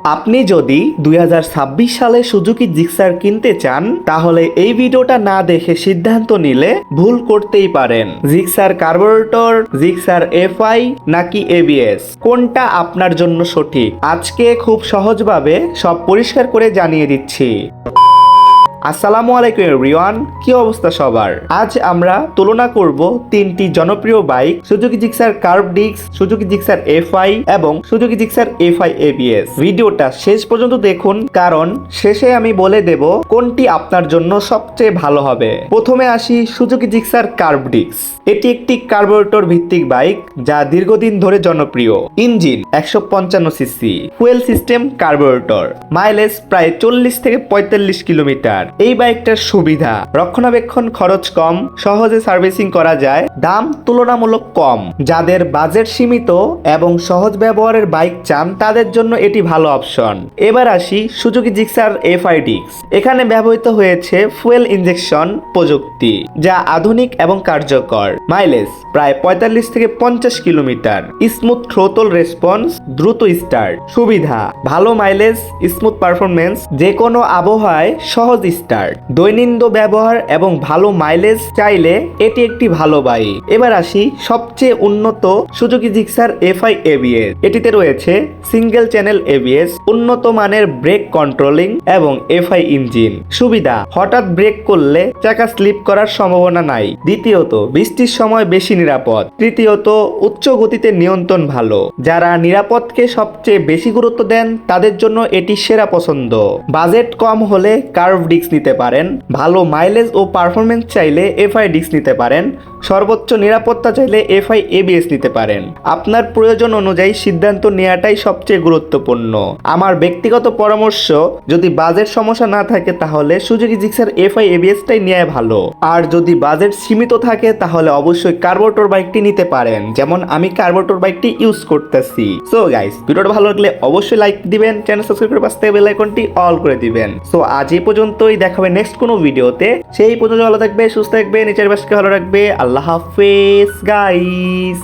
আপনি যদি 2026 সালে সুজুকি জিক্সার কিনতে চান তাহলে এই ভিডিওটা না দেখে সিদ্ধান্ত নিলে ভুল করতেই পারেন। জিক্সার কার্বোরেটর, জিক্সার এফআই নাকি এবিএস, কোনটা আপনার জন্য সঠিক? আজকে খুব সহজভাবে সব পরিষ্কার করে জানিয়ে দিচ্ছি। আসসালামু আলাইকুম এভরিওয়ান, কি অবস্থা সবার? আজ আমরা তুলনা করব তিনটি জনপ্রিয় bike, Suzuki Gixxer carb disc, Suzuki Gixxer FI এবং সুজুকি জিক্সার এফআই এবিএস। ভিডিওটা শেষ পর্যন্ত দেখুন, কারণ শেষে আমি বলে দেব কোনটি আপনার জন্য সবচেয়ে ভালো হবে। প্রথমে আসি সুজুকি জিক্সার কার্ভ ডিস্ক। এটি একটি কার্বোরেটর ভিত্তিক বাইক যা দীর্ঘদিন ধরে জনপ্রিয়। Engine 155 CC, fuel system carburettor, mileage প্রায় 40 থেকে 45 কিলোমিটার। এই বাইকটার সুবিধা: রক্ষণাবেক্ষণ খরচ কম, সহজে সার্ভিসিং করা যায়, দাম তুলনামূলক কম। যাদের বাজেট সীমিত এবং সহজ ব্যবহারের বাইক চান তাদের জন্য এটি ভালো অপশন। এবার আসি সুজুকি জিক্সার এফআই ডিস্ক। এখানে ব্যবহৃত হয়েছে ফুয়েল ইনজেকশন প্রযুক্তি যা আধুনিক এবং কার্যকর। মাইলেজ প্রায় 45 থেকে 50 কিলোমিটার। স্মুথ থ্রোটল রেসপন্স, দ্রুত স্টার্ট। সুবিধা: ভালো মাইলেজ, স্মুথ পারফরমেন্স, যে কোনো আবহাওয়ায় সহজ স্টার্ট, দৈনন্দিন ব্যবহার এবং ভালো মাইলেজ চাইলে এটি একটি ভালো বাইক। এবার আসি সবচেয়ে উন্নত সুজুকি জিক্সার এফআই এবিএস। এটিতে রয়েছে সিঙ্গেল চ্যানেল এবিএস, উন্নত মানের ব্রেক কন্ট্রোলিং এবং এফআই ইঞ্জিন। সুবিধা: হঠাৎ ব্রেক করলে চাকা স্লিপ করার সম্ভাবনা নাই। দ্বিতীয়ত, বৃষ্টির সময় বেশি নিরাপদ। তৃতীয়ত, উচ্চ গতিতে নিয়ন্ত্রণ ভালো। যারা নিরাপদকে সবচেয়ে বেশি গুরুত্ব দেন তাদের জন্য এটি সেরা পছন্দ। বাজেট কম হলে কার্ভ ডিস্ক নিতে পারেন, ভালো মাইলেজ ও পারফরমেন্স চাইলে এফআই ডিস্ক নিতে পারেন, সর্বোচ্চ নিরাপত্তা চাইলে এফআই এবিএস নিতে পারেন। আপনার প্রয়োজন অনুযায়ী সিদ্ধান্ত নেওয়াটাই সবচেয়ে গুরুত্বপূর্ণ। আমার ব্যক্তিগত পরামর্শ, যদি বাজেট সমস্যা না থাকে তাহলে সুজুকি জিক্সার এফআই এবিএসটাই নেওয়া ভালো। আর যদি বাজেট সীমিত থাকে তাহলে অবশ্যই কার্বোরেটর বাইকটি নিতে পারেন, যেমন আমি কার্বোরেটর বাইকটি ইউজ করতেছি। সো গাইস, ভিডিওটা ভালো লাগলে অবশ্যই লাইক দিবেন, চ্যানেল সাবস্ক্রাইব করে পাশে থাকা বেল আইকনটি অল করে দিবেন। সো আজ এই পর্যন্তই, দেখা হবে নেক্সট কোনো ভিডিওতে। সেই পর্যন্ত ভালো থাকবে, সুস্থ থাকবে, নিচের বাসকে ভালো রাখবে। আল্লাহ হাফেজ গাইস।